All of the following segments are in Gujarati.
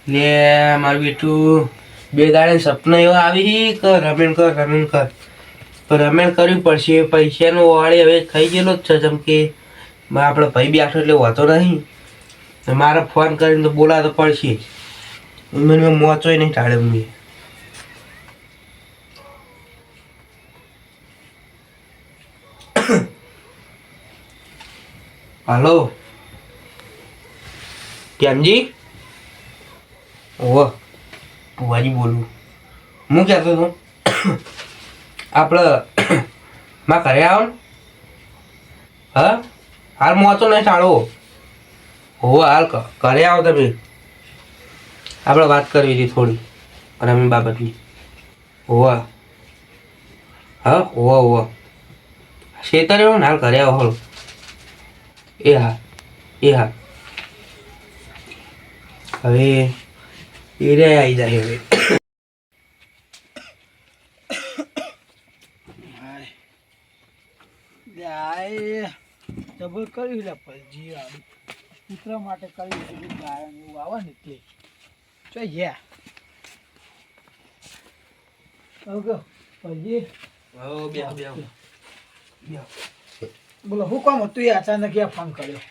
લે મારું બેઠું બે દાડે સપના એવા આવી કે રમેણ કર પણ રમેણ કરવી પડશે. પૈસાનો વાળી હવે થઈ ગયેલો જ છે. જેમ કે આપણે ભાઈ બેઠો એટલે વાંધો નહીં. મારે ફોન કરીને તો બોલાતો પડશે જ. મને મોચોય નહીં ટાળે મેં. હાલો કેમજી? ઓહ ભુવાજી બોલું. હું કહેતો હતો આપણે માં ઘરે આવો ને. હા હાલ મોચો નહીં ટાળવો. હોવે હાલ ઘરે આવો તમે. આપણે વાત કરવી હતી થોડી રમી બાબતની. હોવે હા હોવે શેતર એવું ને હાલ ઘરે આવો હલો. એ હા હવે એ રે આવી જાય હવે. ડબલ કર્યું લે પછી કૂતરા માટે કર્યું ગાય એવું આવે ને એટલે ચોઈ ગયા પછી બોલો હું કામ હતું એ અચાનક ફોન કર્યો?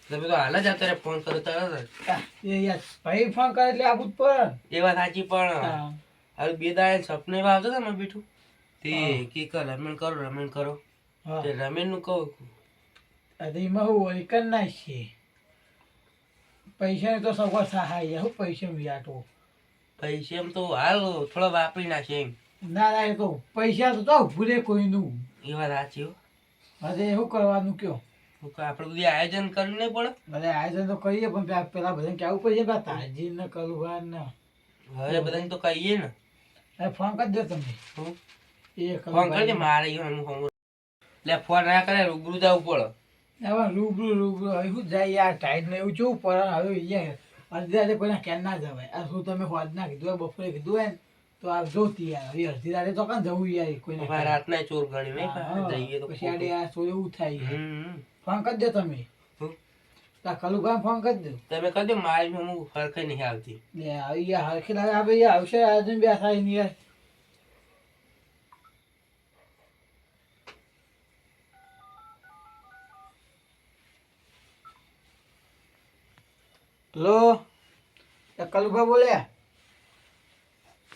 તમે તો હાલ જ અત્યારે ફોન કરો તરત ભાઈ ફોન કરે એટલે આપું જ પડે. એ વાત સાચી પણ હવે બે દાડે સપને એવા આવતા હતા મારે બેઠું તે કે રમેણ કરો તે રમેણ નું કહું એમાં હું હોય કર નાખીએ પૈસા તો સગવડ સહાય હું પૈસા વ્યાટો પૈસા એમ તો હાલ થોડા વાપરી નાખે એમ. ના ના એ તો પૈસા તો ભૂલે કોઈનું. એ વાત સાચી હો. હવે શું કરવાનું કયો? આપણે બધું આયોજન કરવું નહીં પડે? બધા આયોજન તો કરીએ પણ પેલા બધાને કેવું પડશે તાજી ને કલુભાઈ ને હવે બધાને તો કહીએ ને. ફોન કરી દો તમે. ફોન કરી દે મારે એટલે ફોન ના કરે રૂબરૂ જવું પડે. હવે રૂબરૂ શું જાય યાર ટાઈટ ને એવું કેવું પડે. હવે અડધી રાતે કોઈના કેન ના જવાય. આ શું તમે હોજ ના કીધું બપોરે કીધું હોય ને તો આ જોતી યાર હવે અડધી રાતે તો કાં જવું યાર કોઈને રાતના ચોર ગણી નહીં જઈએ તો પછી આડે આ ચોર એવું થાય. ફોન કરી દો તમે. કલુભાઈ ફોન કરી દો. તમે કરી દો મારી હું હરખે નહીં આવતી. હરખી લાગે આવે આવશે આજુ બે થાય ને યાર. હેલો કલુભાઈ બોલ્યા?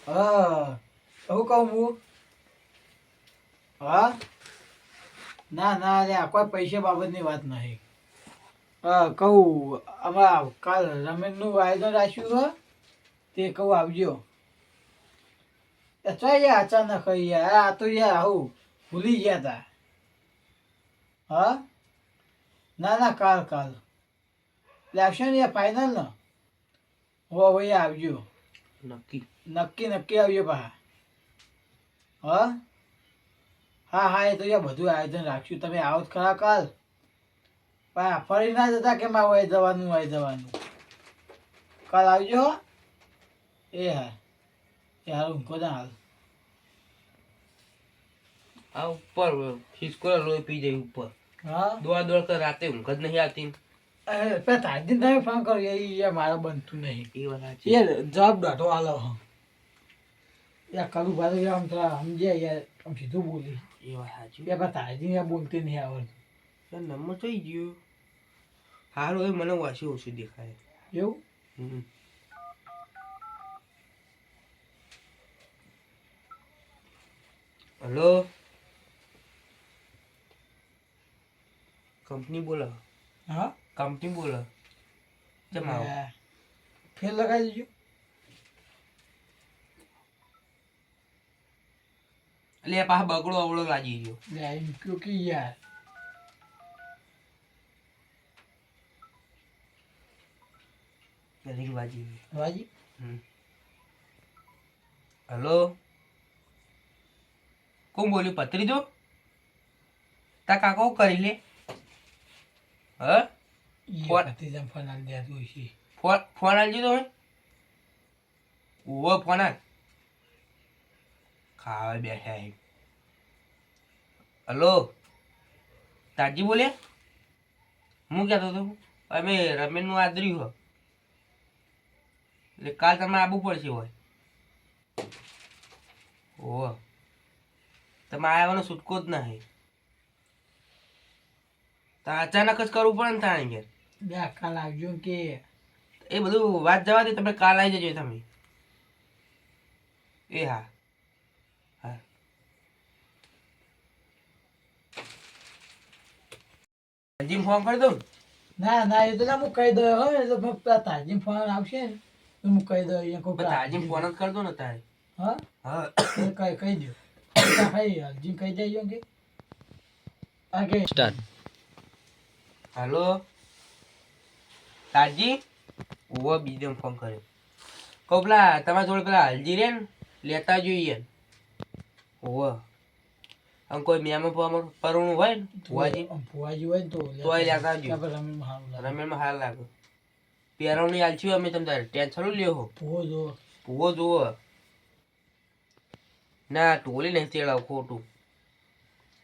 હા શું કહું હું? હા ના ના અરે કોઈ પૈસા બાબતની વાત નહીં. કહું અમારા કાલ રમેશનું આયોજન રાખ્યું છે તે કહું આવજો. ચાલ અચાનક યાર આ તો યાર આવું ભૂલી ગયા તા. હા ના ના કાલ એટલે આવશે ને યાર ફાઇનલ ને? હો ભાઈ આવજો. નક્કી આવજો પા. હા એ તો યાર બધું આયોજન રાખ્યું. તમે આવો જ ખરા કાલ. ફરી ના જતા કે માં હોય જવાનું કાલ આવજો. એ હા હાલ ઊંઘો ના હાલ. આ ઉપર ખિસકો લોહી પી જાય ઉપર. હા દોડ કર રાતે ઊંઘ જ નહીં આવતી. તાજી તમે ફોન કરો યાર મારે બનતું નહીં. એ વાત યાર જવાબ દાઢો હાલો યાર કરું ભાઈ આમ થોડા સમજ્યા યાર આમ સીધું બોલી. એ વાત સાચી. યાર તાજી યાર બોલતી નહીં આવડતું. નંબર થઈ ગયો હારું હોય મને વાંચી ઓછું દેખાય એવું. હલો કંપની બોલો. હા કંપની બોલો. જમાવો ફેર લગાવી દીજો. એટલે પાછા બગડો અવળો લાગી ગયો. એમ કયો કે યાર વાજી. હલો કોણ બોલ્યું? પત્રી દો તા કાકો કરી લે. ફોન આલજો તો ઓવો ફોન આલ ખાવા બેઠા. હલો તાજી બોલ્યા? હું કહેતો હતો અમે રમેશનું આદર્યું એટલે કાલ તમારે આવવું પડશે હોય. ઓહ, તમારે આવવાનો છૂટકો જ નહીં. તો અચાનક જ કરવું પડે ને તાણી ઘેર. બે કાલ આવજો કે એ બધું વાત જવા દે, તમે કાલ આવી જજો તમે. એ હા હા. હજી ફોન કરી દઉં. ના ના એ તો ના હું કહી દઉં હવે તો તાજી ફોન આવશે ને તો હું કહી દઉં અહીંયા કોઈ તાજી ફોન જ કરી દો ને તારે. હા હા કહી દો હજી કહી દેજો કે ઓકે સ્ટાર્ટ. હાલો તાજી. ઓવો બીજો ફોન કર્યો. કહો પેલા તમારા જોડે પેલા હલજી રે ને લેતા જોઈએ. ઓવો આમ કોઈ મેમાં પરણું હોય ને ફુવાજી હોય ને તો તોય લેતા આવજો. રમેશમાં રમેશમાં હાલ લાગે. પહેરવણી આલછી અમે તમે તારે ટેન્શન લ્યો હો. ફુવો જો ભૂવો જુઓ ના ટોલી નહીં તેડાવ ખોટું.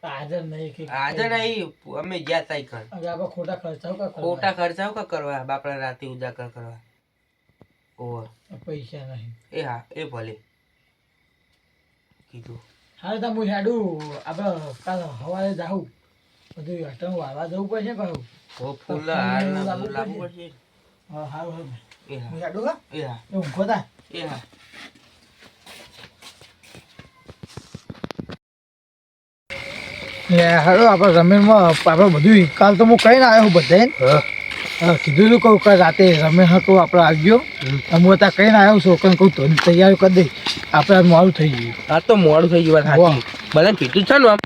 હાજર નહીં કે આજે નહીં અમે ગયા તા કણ. હવે આપણે ખોટા ખર્ચાઓ કા ખોટા ખર્ચાઓ કા કરવા બાપડા રાતે ઉજાગર કરવા. ઓહ પૈસા નહીં એ હા એ ભલે કીધું. હાલ તો હું હેડું આપણે કાલ સવારે જાઉં બધું અટણ વાળવા જવું પડશે કહું. ઓ ફૂલ હાર ના બધું લાવવું પડશે. હા હારું એ હું હા હેડું હા એ હા એ ઊંઘો તા એ હા. હાલો આપણે રમેશમાં આપણે બધું કાલ તો હું કહીને આવ્યો હું બધાને કીધું તું કહું કે રાતે રમેશ કહું આપણે આવજો હું ત્યાં કહીને આવ્યો છું કે કહું તો તૈયારી કરી દઈ આપણે આજ મોડું થઈ ગયું. આ તો મોડું થઈ ગયું સાચી. બધાને કીધું છે ને આમ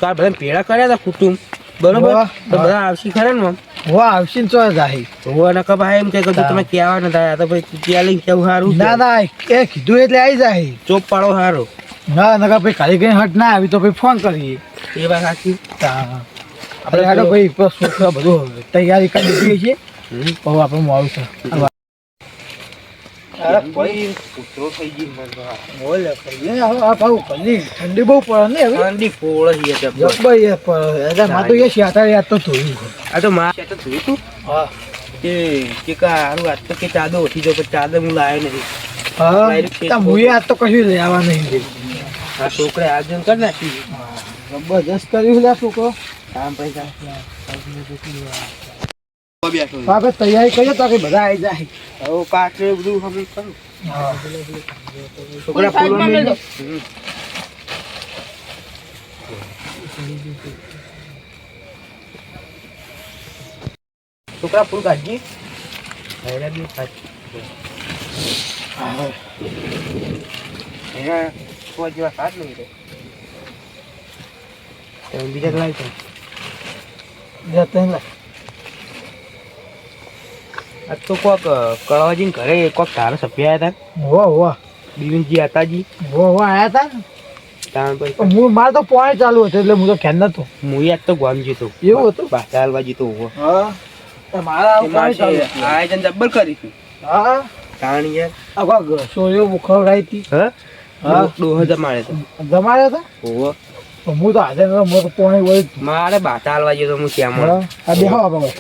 કાલ બધાને પેડા કર્યા હતા કુટુંબ બરોબર. તો બધા આવશી ખરા ને આમ હો આવશે ને ચો જાય હોવા નકા ભાઈ એમ કે કીધું તમે કહેવા ન થાય. આ તો ભાઈ ત્યાં લઈને કેવું સારું. ના ના એ કીધું એટલે આવી જાય. ચોપ પાડો સારો. ના નકા ભાઈ કાલે કઈ હટ ના આવી તો ભાઈ ફોન કરીએ. એ વાત સાચી. આપણે હાલો ભાઈ છોકરા બધું તૈયારી કરી દીધી છે. બહુ આપણે મોડું છે. ઠંડી બહુ પડે ને હવે ઠંડી ફોળ છે જબ્બર માં તો એ શિયાળા યાદ તો ધોયું. આ તો માં તો જોયું તું હા કે હારું આજ તો કે ચાદો ઉઠી જાવ પણ ચાદર હું લાવ્યો નહીં. હા મુએ આજ તો કશું લેવા નહીં. આ છોકરા આયોજન કરી નાખ્યું. જબરજસ્ત કર્યું લે છોકરો. કામ પૈસા આપણે તૈયારી કરીએ તો બધા આવી જાય. હવે કાચે બધું અમે કરું. હા છોકરા ફૂલ છોકરા ફૂલ કાઢજી. એના સો જેવા સાત નહીં બીજા લાવી છે. આ તો કોક કળવાજી ઘરે કોક તારા સભ્ય આવ્યા હતા. હો હો બિવિનજી આતાજી હો હો આયા હતા ને. તાણ પછી હું મારે તો પોણી ચાલુ હતું એટલે હું તો ખ્યાલ નતો. હું યાદ તો ગોમ જીતો એવું હતું બાટા હાલવા જીતો ઉભો. હા મારા આયોજન જબ્બર કરીશું. હા તાણ યાર આખા સોયો ખવડાવી હતી. હા હા 2000 મારે તો જમાડ્યા હતા. ઓહો હું તો હાજર નતો. હું તો પોણી વળી મારે બાટા હાલવા જતો હું ત્યાં આ બેહો આપણે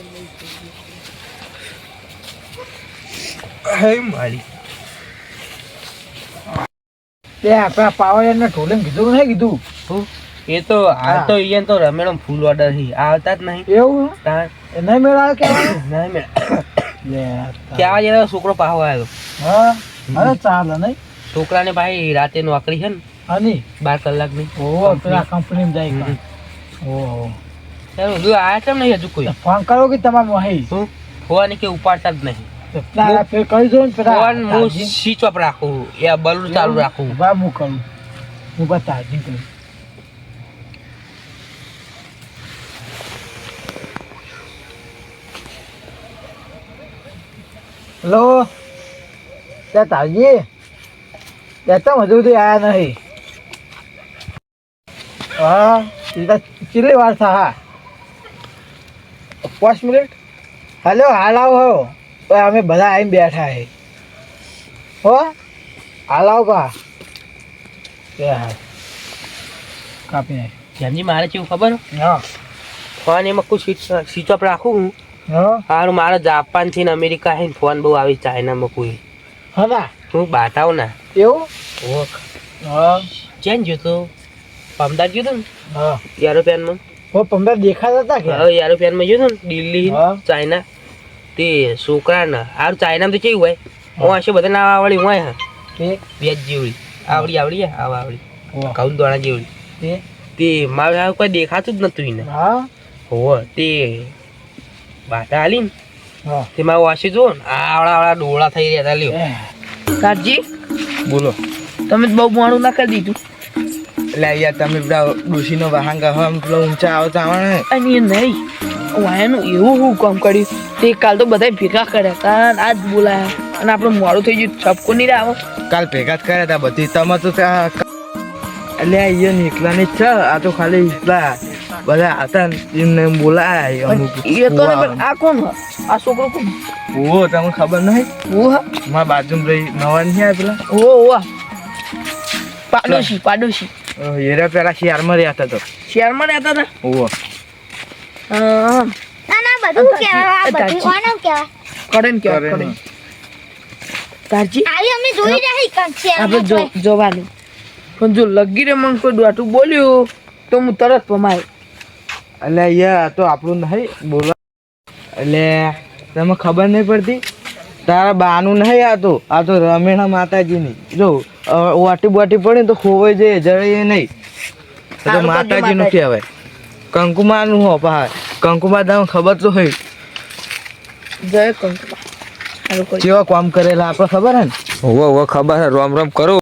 હે મારી તે આપણા પાવર ને ઢોલે કીધું નહીં કીધું. એ તો હાલ તો અહીંયા તો રમેણો ફૂલ ઓર્ડર થી આવતા જ નહીં. એવું તાણ એ નહીં મેળાવે કે નહીં મેં ક્યાં જતો છોકરો પાહો આવ્યો. હા અરે ચાલે નહીં. છોકરાને ભાઈ રાતે નોકરી છે ને હની 12 કલાકની. ઓહો પેલા કંપનીમાં જાય. ઓહો ત્યારે બધું આયા કેમ નહીં હજુ કોઈ. ફોન કરો કે તમારે વહી શું ફોન કે ઉપાડતા જ નહીં. ફેર કરી દો ને પેલા ફોન હું સ્વિચ ઓફ રાખું એ બલૂન ચાલુ રાખું. બા હું કરું હું બસ ચાર્જિંગ કરું. હેલો ત્યાં તાજી ત્યાં તો હજુ સુધી આવ્યા નહીં. હા કેટલી વાર થા. હા 5 મિનિટ. હાલો હાલ આવો અમે બધા આવીને બેઠા છે. હો હાલ આવો કા હા કાપી નાખ. જેમજી મારે કેવું ખબર હા ફોન એમાં કોઈ સ્વિચ ઓફ રાખું હું હા હારું મારે જાપાન થી ને અમેરિકા હે ફોન બહુ આવી ચાઇનામાં કોઈ હા ના હું બાતાવ ના એવું ઓખ હા ચેન જોતો પમદાર જોતો ને હા એરોપ્લેનમાં હો પંદર દેખાતા હતા કે હવે એરોપ્લેનમાં જોતો ને દિલ્હી હા. ચાઇના તે છોકરા ને હારું ચાઇનામાં તો કેવું હોય હું હશે બધા ના આવડી હોય હા તે વેજ જેવડી આવડી આવડી આવ આવડી વાહ. કઉન દોણા જેવડી તે તે મારે હારું કોઈ દેખાતું જ નતું એને હા હોવ તે બાટા હાલી ને હા તે મારું વાસી જો ને આવડા આવડા ડોળા થઈ રહ્યા હતા લ્યો કાજી બોલો તમે બહુ મોડું ના કરી દીધું એટલે યાર તમે પેલા ડોશીનો વાહન કહો પેલો ઊંચા આવતા આવડે અને એ નહીં વાયાનું એવું હું કામ કર્યું તે કાલ તો બધા ભેગા કર્યા કારણ આજ બોલાયા અને આપણું મોડું થઈ ગયું છપકો નહીં આવે કાલ ભેગા જ કર્યા હતા બધી તમે તો ત્યાં એટલે અહીંયા એકલા ને જ છે આ તો ખાલી એકલા બધા હતા ને એમને બોલાય અમુક એ તો નહીં પણ આ કોણ હ? આ છોકરો કોણ ઓ તમને ખબર નહીં ઓ હા મારા બાજુમાં રહી નવા નહીં આવ્યા પેલા ઓ પાડોશી પાડોશી હેરા પેલા શિયારમાં રહ્યા હતા તો શહેરમાં રહેતા હતા ઓ હા ના ના બધું કહેવાય આ બધું કોનું કહેવાય કરેન કેવા કરેન. કરેન તારજી આવી અમે જોઈ રહી કંસે આપણે જવાનું પણ જો લગી રે મને કોઈ દોઢું બોલ્યું તો હું તરત પમાય એટલે યાર આ તો આપણું નહીં બોલા એટલે તમે ખબર નહીં પડતી તારા બાનું નહીં આ તો રમેણા માતાજીની જો વાટી બોટી પડે ને તો ખોવાઈ જાય જળે નહીં તો સારું માતાજીનું કરજો કહેવાય કંકુમાનું હો પા કંકુમા તમને ખબર તો હોય જય કંકુમા સારું કરી કેવા કામ કરેલા આપણે ખબર હે ને હોવે હોવે ખબર હે રોમ રોમ કરો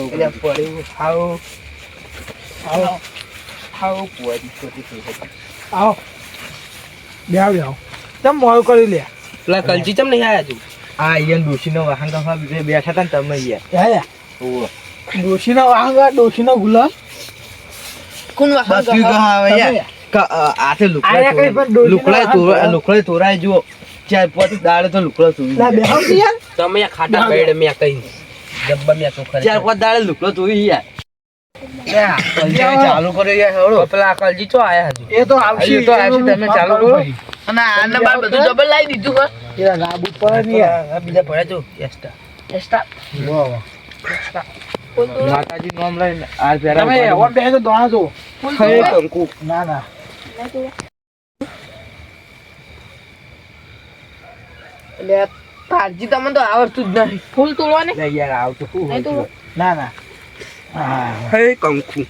એટલે પડ્યું આવો આવો આવો પુઆજી છોટી છોટી આવો બે આવો તમે મોડું કરી લે પેલા કલજી ચમ નહીં આયા તું આ અહીંયા ડોશીનો વાહન કફા બેઠા હતા ને તમે અહીંયા યા હોવે ડોશીનો વાંગા ડોશીનો ગુલામ કોણ વાહન બાકી ગહા? કહા હવે યાર આતે આયા કઈ પણ ડોશીનો વાહન લુકડે તોરાય જુઓ ચાર પાંચ દાડે તો લુકડો તોરી ના બે આવો યાર તમે આ ખાટા બેડ મેં કહી જબ્બા મેં તો ખરે ચાર પાંચ દાડે લુકડો તોરી યાર ચાલુ કર્યો યાર હળો પેલા કલજી ચો આયા હજુ એ તો આવશે હજી તો આવશે, તમે ચાલુ કરો. અને આના બાર બધું જબર લાવી દીધું હે એ લાબુ પર ને યાર બીજા પડ્યા જો એસ્ટા એસ્ટા વાહ વાહ માતાજી નામ લઈને આ પેરા તમે ઓર બે તો દોણા જો કંકુ ના ના એટલે તારજી તમને તો આવડતું જ નહીં ફૂલ તોડવાની લે યાર આવ તો શું નહીં તોડો ના ના હા હે કંકુ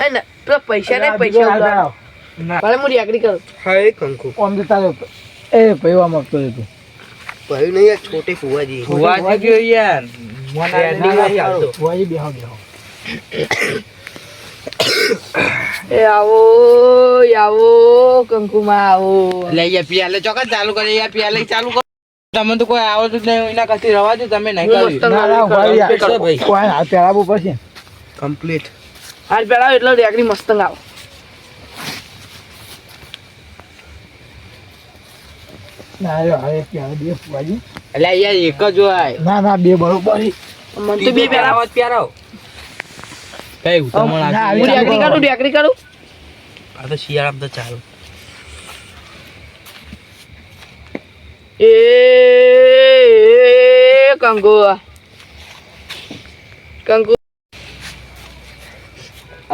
ને પેલા પૈસા નહીં પૈસા ઉધાર ભલે હું રેકડી કરું હે કંકુ ઓમ જતા રહ્યો એ ભાઈ આમ આપતો રહેતો ભાઈ નહીં છોટી ફુવાજી ફુવાજી ગયો યાર Trending માં ચાલતો. ફુવાજી બેહો બેહો એ આવો કંકુમાં આવો લે યાર પિયાલે ચોકન ચાલુ કરે યાર પિયાલે ચાલુ કરો તમે તો કોઈ આવડતું જ નહીં એના કથી રવા દો તમે નહીં હું કર્યું મસ્ત ના ના ભાઈ યાર કરશો ભાઈ. કોઈ હાથ પેલાબુ પછી કમ્પ્લીટ આજ પેલા એટલે રેકડી મસ્ત આવો ના રે હવે પ્યાર બે ફુવાજી એટલે યાર એક જ હોય ના ના બે બરોબર મને તો બે પેલા આવો પ્યારો કઈ ઉતમણ ના, આ હું રેકડી કાઢું આ તો શિયાળામાં તો ચાલુ એ કંકુ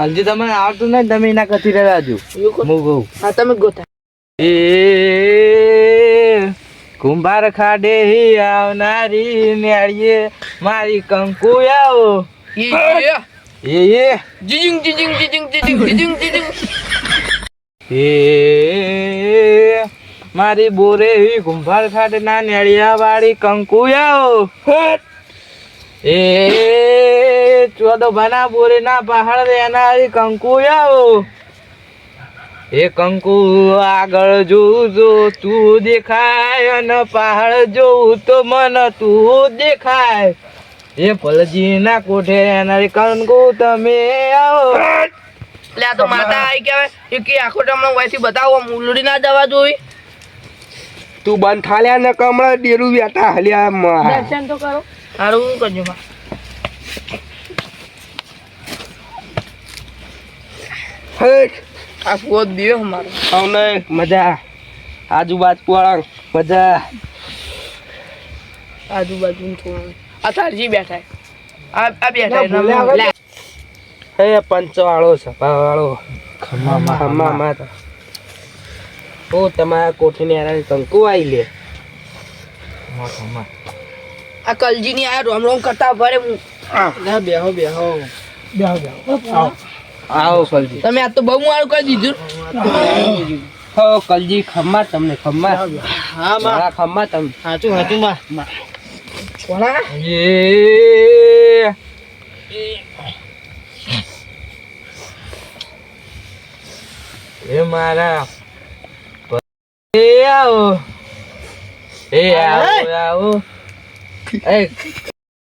હજી તમને આવડતું નહીં તમે એના કથી રહ્યા છો એવું કોણ? હું કહું હા તમે ગોતા એ કુંભાર ખાડે આવનારી ન્યાળીએ મારી કંકુ આવો એ જીજિંગ જીજિંગ જીજિંગ જીજિંગ જીજિંગ જીજિંગ એ મારી બોરે કુંભાર ખાડે ના ન્યાળિયા વાળી કંકુ આવો એ ચોદો ભાના બોરે ના પહાડ રેનારી કંકુ આવો એ કંકુ આગળ જોઉં જો તું દેખાય અને પહાડ જોઉં તો મન તું દેખાય એ પલજી ના કોઠે એનારી કંકુ તમે આવો એટલે આ તો માતા આવી કહેવાય એ કે આખો તમને વયથી બતાવો ઉલડી ના જવા જોઈ તું બંધ થાલ્યા ને કમળા ડેરું બેઠા હલ્યા દર્શન તો કરો સારું કરજો માં આ ફુવો દિયો મારો આવને મજા આજુબાજુ વાળા મજા આજુબાજુ થોડું આ તારજી બેઠા આ બેઠા ના, ભૂલ્યા વગર. લે. એ પંચવાળો સભાવાળો ખમ્મા માતા ઓ તમારા કોઠીની આરાની કંકુ આવી લે આ કલજીની આ રોમ રોમ કરતા ભરે હું ના, બેહો બેહો આવો કલજી તમે આ તો બહુ મારું કરી દીધું હો કલજી ખમ્મા તમને ખમ્મા હા માં મારા ખમ્મા તમે સાચું સાચું માં કોણા એ મારા એ આવો આવો એ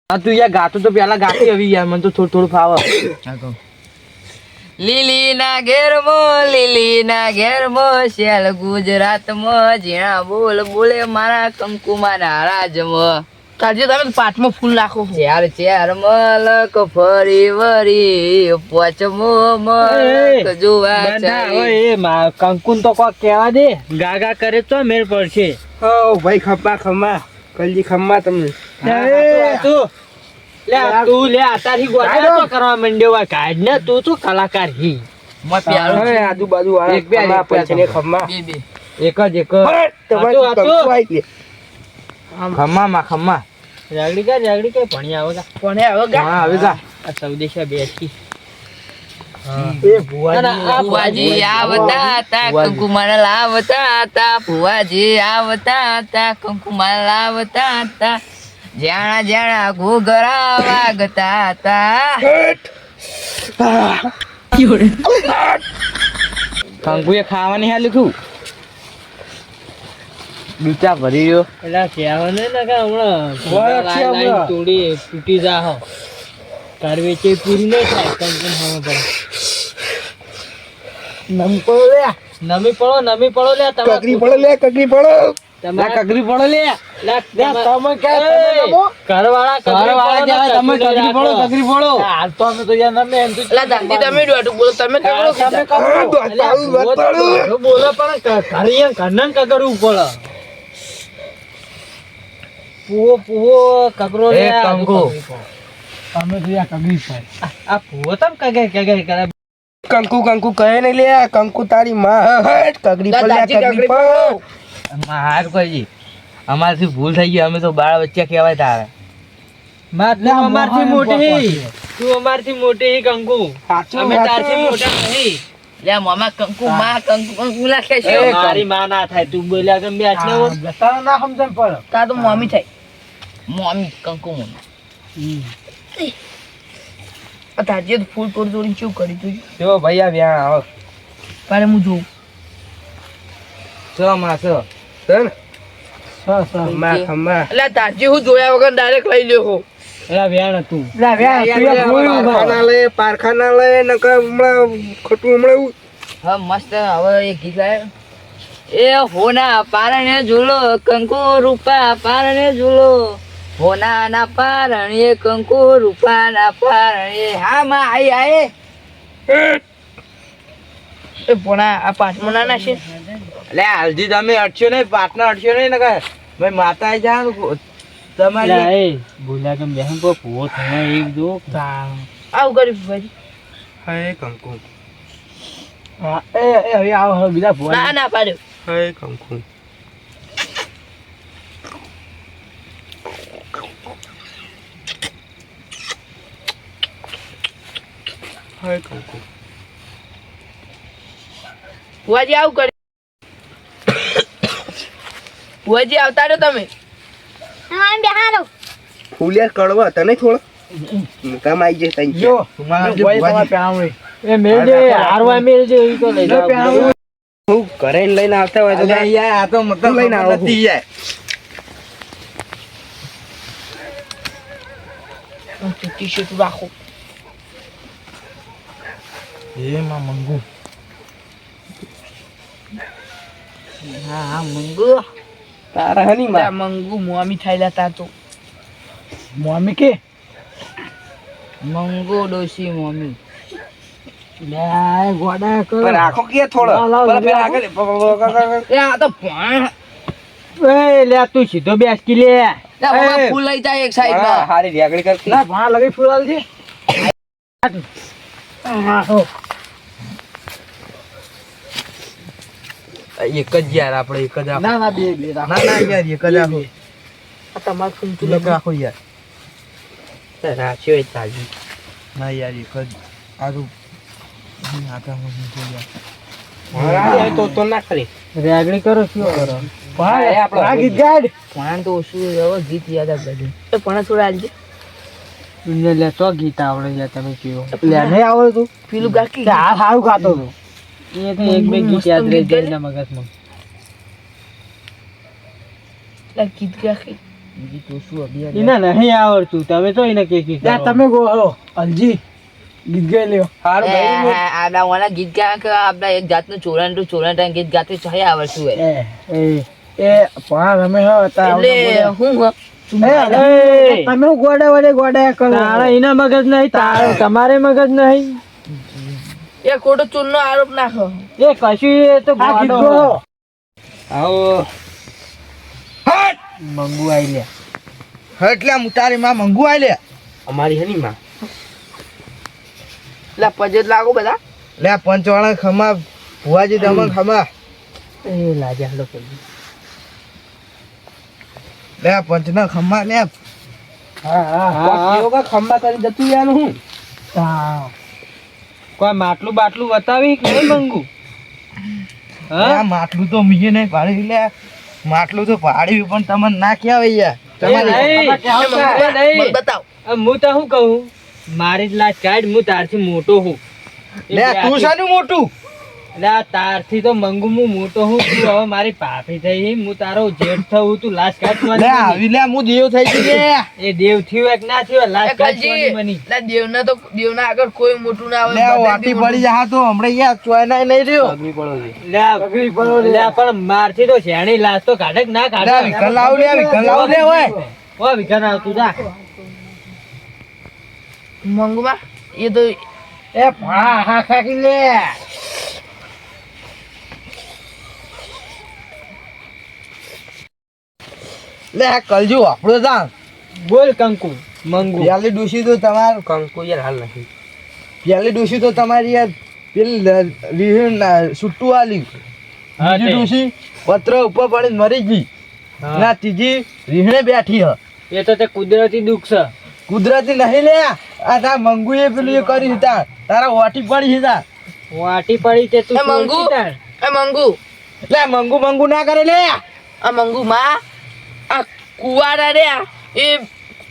આ તું યાર ગાતું તો પેલા ગાતી આવી યાર મને તો થોડું થોડું ફાવે લીલી ના ઘેરમાં શેલ ગુજરાતમાં જ્યાં બોલ બોલે મારા કંકુમાં નારાજમાં કાજે તમે પાઠમાં ફૂલ નાખો ચાર મલક ફરી વરી પોચમો મલક જોવા કંકુન તો કોક કેવા દે ગાગા કરે તો મેળ પડશે હો ભાઈ ખમ્મા ખમ્મા કલજી ખમ્મા તમને તું લે આતાથી ગોઠા તો કરવા માંડ્યો હોય કાઢ ને તું તો કલાકાર હી હવે આજુબાજુ વાળા એક બે ખમ્મા એક બે પંચને ખમ્મા બે એક જ એક તમારી હાચું, હાચું. કંકુ આવી લે ખમ્મા જાગડી કે ભણી આવે કા કોને હવે ગા હા હવે જા આ સૌદેશા બેઠી એ ભુવાજી આવતા હતા કંકુમાન લાવતા હતા ભુવાજી આવતા હતા કંકુમાન લાવતા હતા જાણા જાણા ઘોઘરા વાગતા હતા કંકુએ ખાવાની હાલ લીધું બીચા ભરી ગયો એટલે કહેવાને ને કે હમણાં લાઈન તોડી તૂટી જા હો કારવે છે પૂરી નહીં થાય કંકુન હમણાં પડે નમી પડો લે નમી પડો લે તમે કગરી પડો લે કગરી પડો તમારા કગરી પડો લે તમે ઘરવાળા તમે કગરી પડો કગરી પડો હાલ તો અમે તો યાર નમે એમ તો એટલે દાદી તમે દોઢું બોલો તમે કગડો તમે કીધા. બોલો પણ ઘરે ઘરને કગડવું પડે પૂવો કગરો લે એ કંકુ. તમે તો યાર કગરી પડે આ પૂવો તમ કગે કરે કંકુ કંકુ કહે નહીં લે કંકુ તારી માં હટ કગરી પડો લે દાદી કગરી કગરી પડો હાર કોઈ અમારથી ભૂલ થઈ ગઈ અમે તો બાળ વચ્ચે કહેવાય તારે તું અમારથી મોટી કંકુ અમે તારથી મોટા નહીં લે મામા કંકુ માં કંકુ લાગે છે એ મારી માં ના થાય તું બોલ્યા કે બે આટલે બતાવ ના સમજણ પડે તા તો મમ્મી થાય મમ્મી કંકુ મમ્મી તાજે તો ફૂલ તોડી તોડી શું કરી તું જો ભાઈ આ વ્યાણ આવો પારે હું જોઉં ચો માસો તન ખમ્મા ખમ્મા એટલે તાજે હું જોયા વગર ડાયરેક્ટ લઈ લ્યો એલા વ્યાણ હતું પારખાના લે નકર હમણાં ખોટું હમણાં હા મસ્ત હવે એક ગીત ગાય એ હોના પારણે ઝૂલો કંકુ રૂપા પારણે ઝૂલો હોના ના પારણે કંકુ રૂપા ના પારણે હા માં આઈ આય એ પોણા આ પાંચમો ના છે લે હાલજી તમે અડશો નહીં પાટના અડશો નહીં ને કઈ ભાઈ માતા આઈ જા તમારી બોલ્યા કે બેહન કો પૂવો થયો એક જો આવું કર્યું ભાઈ હે કંકુ એ હવે આવો હવે બીજા ભૂવા ના ના પાડ્યો હે કંકુ હે કંકુ ભુવાજી આવું કર્યું ભુવાજી આવતા રહ્યો તમે હા બેહારો ફૂલિયા કડવા તને થોડો કામ આવી જાય તઈ જો તમારા પેણાવણી એ મેલ દે હારવા મેલ દે ઈ તો લઈ જાવ હું ઘરે લઈને આવતા હોય તો યાર આ તો મતલબ લઈને આવો નથી જાય ટી શર્ટ રાખો એ માં મંગુ હા મંગુ તારા હની લા મંગુ મોમી થાયલા તા તો મમ્મી કે મંગો ડોસી મોમી લે આ ગોડા કરો પણ રાખો કે થોડો લાવ, પેલા લાવ, આગળ એ આ તો પણ એ લે તું સીધો બેસકી લે બાબા ફૂલ લઈ જાય એક સાઈડ હા, માં હારી રેગડી કરતી ના ભણા લગી ફૂલાલ છે એક જ યાર આપણે એક જ રાખો ના ના બે રાખ. ના ના યાર એક જ રાખો આ તમાર કુંતું એક રાખો યાર રાખ્યો જ તાજી ના યાર એક જ આ તો આટા હું તો ના ખરી રેગડી કરો શું કરો હા, એ આપણો આ ગીત ગાડ પણ તો ઓછું હવે ગીત યાદ આ બધું તો પણ થોડા આલજે ને લે તો ગીત આવડે લે તમે કયો લે નહીં આવડતું પેલું ગાકી આ સારું ગાતો હતો એ તો એક બે ગીત યાદ રહી જાય એના મગજમાં ગીત ગાકી ગીત ઓછું અભિયાન એને નહીં આવડતું તમે તો એને કે તમે ગો અલજી ગીત ગાઈ લ્યો સારું ભાઈ આપડા વાળા ગીત ગા કે આપડા એક જાતનું ચોરાન ગીત ગાતું છે આવડતું હોય એ પણ તમે હો એટલે હું તમે ગોડા વડે ગોડા કરો તારા એના મગજ નહીં તારા તમારે મગજ નહીં એ ખોટો ચૂનનો આરોપ નાખો એ કશું એ તો ગોડો આવો મંગુ આઈ લે એટલે હું તારી માં મંગુ આઈ લે અમારી હની માં એટલે પજેત લાગો બધા લે પંચવાળા ખમા ભુવાજી દમન ખમા એ લાજા હાલો કરી લે પંચના ખમા લે કેવો કા ખંભા કરી જતું યાર હું કોઈ માટલું બાટલું બતાવી કે નહીં મંગુ આ માટલું તો મીએ નહીં પાડી લે માટલું તો પાડ્યું પણ તમને ના કહેવાય યાર મને બતાવ હું તો શું કહું મારી જ લાજ કાઢ હું તારથી મોટો હું લે તું શાનું મોટું એટલે આ તારથી તો મંગુ હું મોટો હું તું હવે મારી પાપી થઈ હું તારો જેઠ થવું તું લાજ કાઢ લે આવી લે હું દેવ થઈ ગઈ લે એ દેવ થયું કે ના થયું લાજ એ કાઢ કલજી બની એટલે દેવના આગળ કોઈ મોટું ના આવે લે વાટી પડી જા તો હમણાં યાર ચોયના નહીં રહ્યો અગ્નિ પડો છે લે પણ મારથી તો શેણી લાજ તો કાઢે કે ના લે કાઢે વિકલ લાવ લે વિકલ લાવ લે ઓય ઓ વિકલ આવતું જા મંગુમાં એ તો એ ભણા હા ખાકી લે લે કલજુ આપણો જા બોલ કંકુ મંગુ પેલી ડૂસી તો તમાર કંકુ યાર હાલ નથી પેલી ડૂસી તો તમારી યાર પેલી રીહણ સુટ્ટુ આલી હા, બીજી તે. ડૂસી પત્ર ઉપર પડીને મરી ગઈ હા. ના ત્રીજી રીહણે બેઠી હ એ તો તે કુદરતી દુઃખ છે કુદરતી નહીં લે આ તા મંગુ એ પેલું એ કરી હતા તારા વાટી પડી હતા વાટી પડી તે તું એ મંગુ છોડતી તાર. એ મંગુ લે મંગુ મંગુ ના કરે લે આ મંગુમાં આ કુવારા રહ્યા એ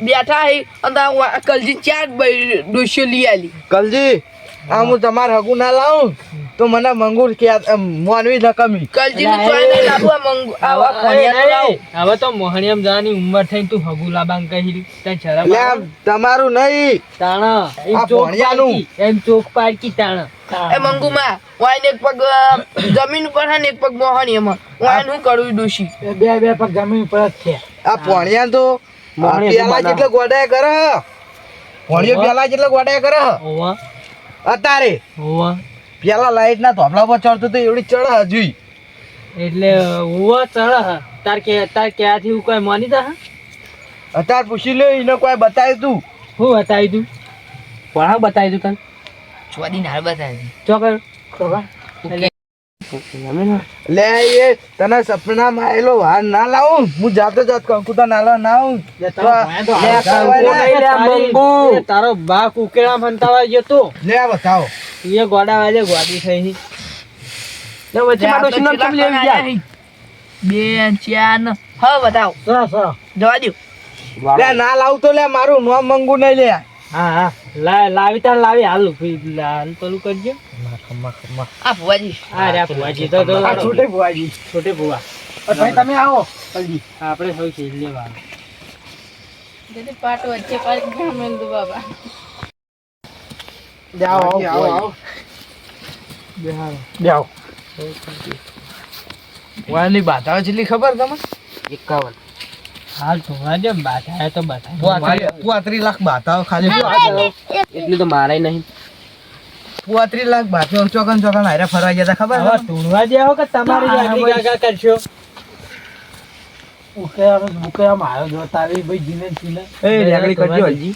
બેઠા હી અને આ કલજી ચાર ડોશીઓ લઈ આલી કલજી આ હું તમાર હગુ ના લાવું તો મને મંગુ કે મોનવી નકમી કલજી નું ચોય નહીં લાવું આ મંગુ આ ખોનિયા લાવ હવે તો મોહણીયમ જવાની ઉંમર થઈ તું હગુ લાબાંગ કહી તને શરમ લે આવે? તમારું નહીં તાણા એમ આ ચોક ભણિયાનું. પાડકી, એમ ચોક પાડકી તાણા એ મંગુમાં વાઈને એક પગ જમીન ઉપર હે ને એક પગ મોહણી એમાં વાઈને હું કરું ડોશી બે બે પગ જમીન પર જ છે આ પોણિયા તો પેલા જેટલો ગોડાય કરે હ. પોણિયો પેલા જેટલો ગોડાય કરે હ. ઓવા અત્યારે ઓવા પેલા લાઈટ ના ધોપલા પર ચડતો તો એવડી ચડ હજુ એટલે ઓવા ચડ તાર ક્યાંથી હું કોઈ માની તા અત્યારે પૂછી લે એને કોઈ બતાવ્યું તું હું બતાવી દઉં પણ બતાવી દઉં તને છોડી નાર બતાવી ચોકર લે એ તને સપનામાં આવેલો વાર ના લાવું હું જાતો જાત કંકુતા નાલા ના આવું તારો બા કુકેડા ફંતાવા જતો લે બતાવો એ ગોડા વાજે ગોડી થઈ બે ચાર ને હા બતાવો જવા દો લે ના લાવું તો લે મારું નામ મંગુ નહીં લે હા હા લાવી તાર લાવી હાલ હાલ પેલું કરજો આ ભુવાજી હા રે ભુવાજી તો છોટે ભુવાજી છોટે ભુવા ભાઈ તમે આવો જલ્દી આપણે સૌ છે લેવા પાટ વચ્ચે પાટ ગામેલ દો બાબા જાઓ આવો આવો બેહારો વાયલી બાધા જેટલી ખબર તમે 51 હાલ તો વાજે બાધા તો બાધા 35 લાખ બાધા ખાલી એટલી તો મારાય નહીં 35 લાખ બાકી ચોકન હારે ફરવા ગયા હતા ખબર હવે ઢૂંઢવા જ્યાં હો કે તમારી જ આટલી ગાગા કરશો ઉકેરામાં આવ્યો જો તારી ભાઈ જીને જીને એ રેગડી કરજો હજી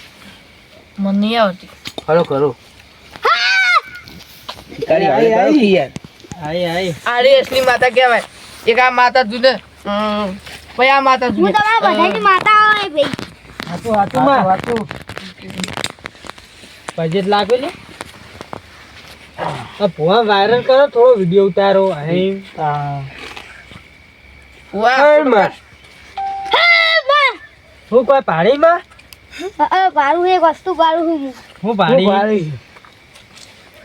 મને નહીં આવતી. ખરો ખરો આઈ આ રે અસલી માતા કહેવાય. એક આ માતા જુને પછી આ માતા હું જુને. તમારા બધાની માતા આવે ભાઈ. હાતું માં બજેટ લાગે ને આ ભુવા વાયરલ કરો થોડો વિડિયો ઉતારો અહીં વાહ. હું કોઈ પાણીમાં પારું એક વસ્તુ પારું હું હું પાણી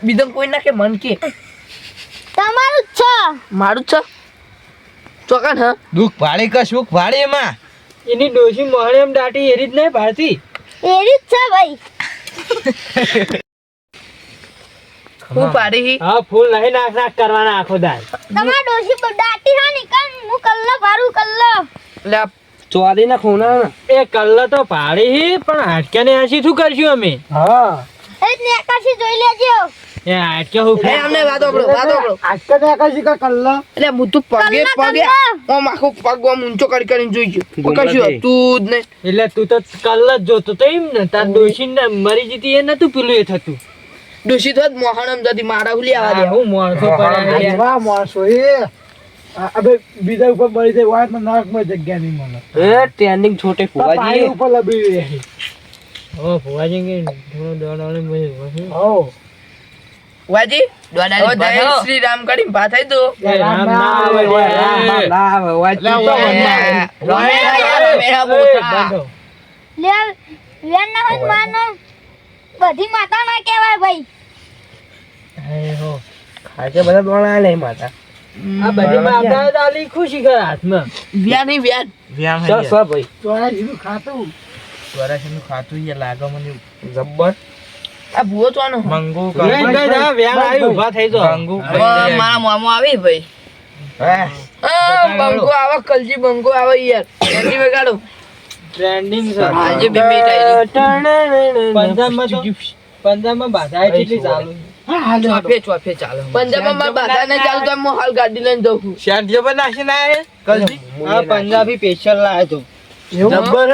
બીજું કોઈ ના કે મન કે તમારું જ છે. મારું જ છે ચોકન. હા દુઃખ ભાળી કે સુખ ભાળી એમાં એની ડોશી મોહણે એમ દાટી એરી જ નહીં પાડતી એરી જ છે ભાઈ. હું પાડી. હા ફૂલ નહીં નાખ કરવાના આખો દાલ તમારા ડોશી દાટી હા ની કન હું કલ્લો પારું કલ્લો. એટલે આ ચોરી ના ખૂણા એ કલ્લા તો પાડી પણ હાટક્યા ને આસી શું કરશું અમે હા એ જ નેકાશી જોઈ લેજો. એ હાટક્યા હું એ અમને વાતો આપણો હાટક્યા ને આકાશી કા કલ્લા એટલે હું તું પગે પગે આમ આખો પગ આમ ઊંચો કરીને જોઈ ગયો. કશું હતું જ નહીં. એટલે તું તો કલ્લા જ જોતો તો એમ ને તાર ડોશી ને મરી જતી એ નતું પેલું એ થતું ડોશી તો જ મોહણમ જતી મારા હુલી આવા દે. હું માણસો પડ્યા વાહ માણસો એ અબે બીજા ઉપર મળી જાય વાત માં નાકમાં જગ્યા નહીં મળે એ ટ્રેન્ડિંગ છોટે ફુવાજી ઉપર લબી રહી ઓ ફુવાજી કે થોડો દોડાને મળી હો વાજી હવે જય શ્રી રામ કરી ભા થઈ દો. રામ ના આવે લે વેન ના હોય માનો બધી માતા ના કહેવાય ભાઈ. ખાકે બધા દોણા લે માતા આ બધી માતા દાલી ખુશી કર હાથમાં વ્યાન નહીં વ્યાન. સ ભાઈ તોરા જીનું ખાતું ચોરાશી ખાતું યાર લાગે મને જબ્બર આ ભૂવો તો આનો મંગુ વ્યાન આવી ઊભા થઈ જો મંગુ મારા મોમો આવી ભાઈ. બંગો આવે કલજી બંગો આવે યાર. એની વગાડો ટ્રેન્ડિંગ છે આજે બે મિનિટ પંજાબમાં બાધા કેટલી ચાલુ ચોફે ચાલે. પંજાબમાં મારા બાધા નહીં ચાલુ તો હું હાલ ગાડી લઈને જઉં છું. શેઠ જે બનાશી ના આયે કલજી આ પંજાબી સ્પેશિયલ લાયો તો જબ્બર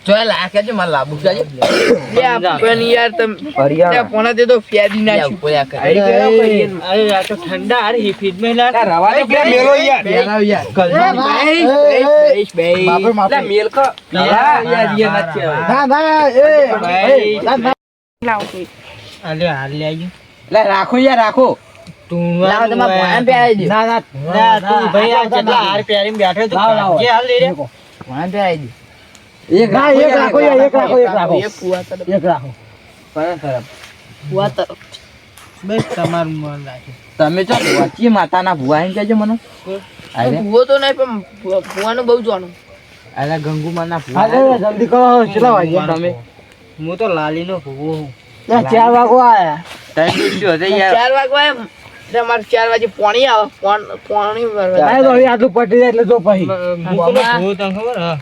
જોયા લાયા કે છે મારે લાબુ જાજે. લે આપણ યાર તમે હરિયા પોણા દે તો ફેરી નાખ્યું. અરે આ તો ઠંડા અરે હી ફીડ में ला રવા દે પેલા મેલો યાર કલજી મેલ કો યાર યાર નથી ના અલે હાલ લે આવી લે રાખો યાર રાખો તું લાવો તમારા ભોળાને પહેરાવી દો. ના તું ભાઈ આ કેટલા હાર પહેરીને બેઠો તું કે હાલ લે રે ભોળાને પહેરાવી દો. એક રાખો યાર એક રાખો એ ફુવા તરફ. એક રાખો કોના તરફ ફુવા તરફ. બસ તમારું મન રાખે તમે ચો વાચી માતાના ભુવા એમ કહેજો મને ભૂવો તો નહીં પણ ફુવાનું બહુ જોવાનું. અલા ગંગુમાના હા ભુવા જલ્દી કરો કેટલા વાગ્યા તમે હું તો લાલીનો ભૂવો હું 4 વાગો આયા ટાઈમ શું હશે યાર 4 વાગવા એમ તમારે 4 વાગે પોણી આવે પોણી ભરવા. આ તો હવે આટલું પટી જાય એટલે જો પછી ભૂવો તને ખબર હા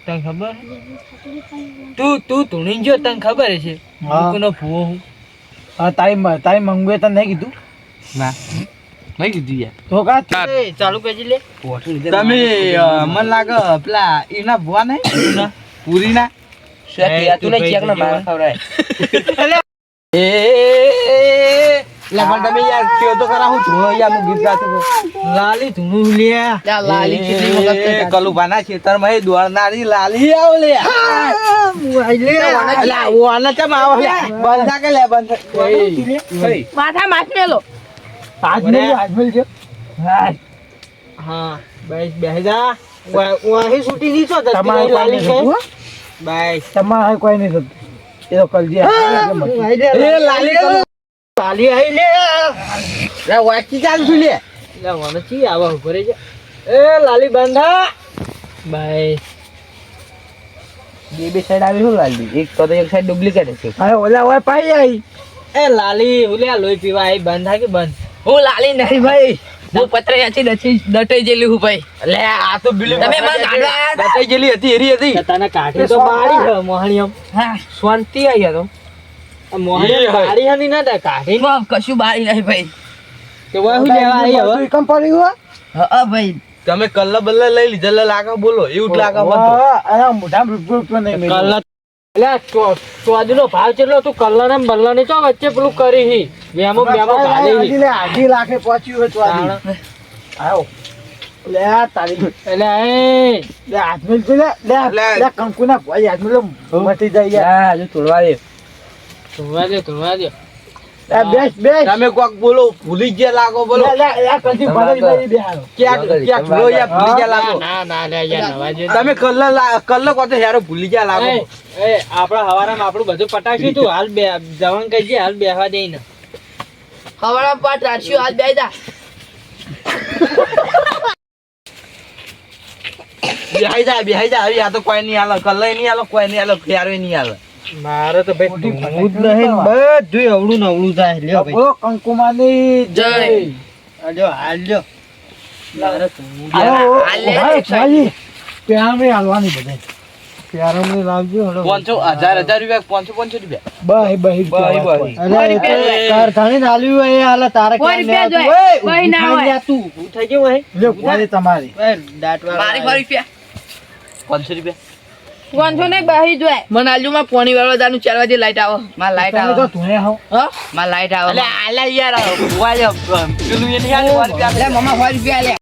તને ખબર તું તુણી જો તને ખબર છે ભૂકોનો ભૂવો હું હા તારી મંગવે તને નહીં કીધું ના નહીં કીધું યાર તો કા ચાલુ કરી લે તમે મને લાગે પેલા એના ભુવા નહીં પૂરીના તું નહીં ચેક ના મારા ખવરાય એ લા પણ તમે યાર કયો તો કરા હું ધૂણો યાર હું ગીત ગાતો લાલી ધૂણું લે ત્યાં લાલી કેટલી વખત થઈ જાય. કલુભાના ખેતરમાં એ દોડનારી લાલી આવ લે અલા ઓના ચમ આવ લે બંધા કે લે બંધા માથા માથ મેલો. આજમેલ છે હા બસ બેહજા વાહી છૂટી ની છો તમારે લાલી છે બસ તમારે કોઈ નહીં થતું એ તો કલજી એ લાલી લાલી આઈ લે વાંચી ચાલ છું લે લે મને ચી આવા ઉપર છે એ લાલી બંધા બસ બે સાઈડ આવી શું લાલી એક તો એક સાઈડ ડુપ્લિકેટ છે અરે ઓલા ઓય પાઈ આઈ એ લાલી ઓલે લોહી પીવા આઈ બંધા કે બંધ હું લાલી નહીં ભાઈ. હું પત્ર યાચી દટાઈ જેલી હું ભાઈ લે આ તો બિલી તમે મને ગાડો આયા હતા? દટાઈ જેલી હતી એરી હતી તને કાઢી તો બાળી છે મોહણી એમ હા શાંતિ આયા તો આ મોહણી એ હોય. બાળી હની ના તા કાઢી એમાં કશું બારી નહીં ભાઈ કે વાહ હું લેવા આવી હવે બધું કમ પડ્યું હો? હા ભાઈ તમે કલ્લા બલ્લા લઈ લીધેલા લાગે બોલો એવું જ લાગે મને તો. વાહ, અરે મોઢામાં રૂપિયો નહીં મેલ્યો. કલ્લા એટલે ચોદનો ભાવ કેટલો તું કલ્લા ને બલ્લા ને ચો વચ્ચે પેલું કરી હી વેમો વેમો ગાલી હજી લે, 2.5 લાખે પહોંચ્યું હોય તો આની. આવો. લે આ તારી એટલે એ લે હાથમેલ તો લે કંકુના ભાઈ હાથમેલ તો મટી જાય યાર. હજુ તોડવા દે ધોવા દે લે બેસ તમે કોક બોલો ભૂલી ગયા લાગો બોલો લે કંકુ ભલે બેહારો. ક્યાંક લો યાર ભૂલી ગયા લાગો ના લે યાર નવા જે તમે કલ્લા કહો તો યાર ભૂલી ગયા લાગો એ આપણા હવારામાં આપણું બધું પટાક્યું તું હાલ બે જવાન કહીએ હાલ બેહવા દે ને હવાના પાટ રાખ્યું હાથ બે જા બેહાઈ જા આવી આ તો કોઈ નહીં આલો કલ્લા નહીં આલો કોઈ નહીં આલો ફેરવે નહીં આલો મારે તો ભાઈ હું જ નહીં બધું અવળું નવળું થાય લ્યો ભાઈ બોલો કંકુમાની જય. હાલ્યો હાલ્યો મારે તો આવો, હાલે, ભાઈ, ભાઈ, પ્યારામણી હાલવાની બધાય. પ્યારામણી લાવજો હળો. 500 રૂપિયા 500 રૂપિયા બહી, બહી, બહી, બહી. અરે, એ તો તાર ધણીને આલ્યું હોય એ હાલે, તારે કોઈ ક્યાં રૂપિયા લેતું? જોઈએ. ઓય, કોઈ ના ઊભી હોય. થા તું. હું થઈ ગયું ભાઈ લ્યો, ઉપાડી તમારી. દાંતવા મારી 5 રૂપિયા 500 રૂપિયા વાંધો નહીં બહી જોય મને આજુમાં પોણી વાળો જાનું 4 વાગે લાઈટ આવો માં લાઈટ તમે તો આવો ધોયા હો. હા માં લાઈટ આવો અલે આલા યાર પેલું એ નહીં આલ્યું 5 રૂપિયા લે મમ્મા 5 રૂપિયા લે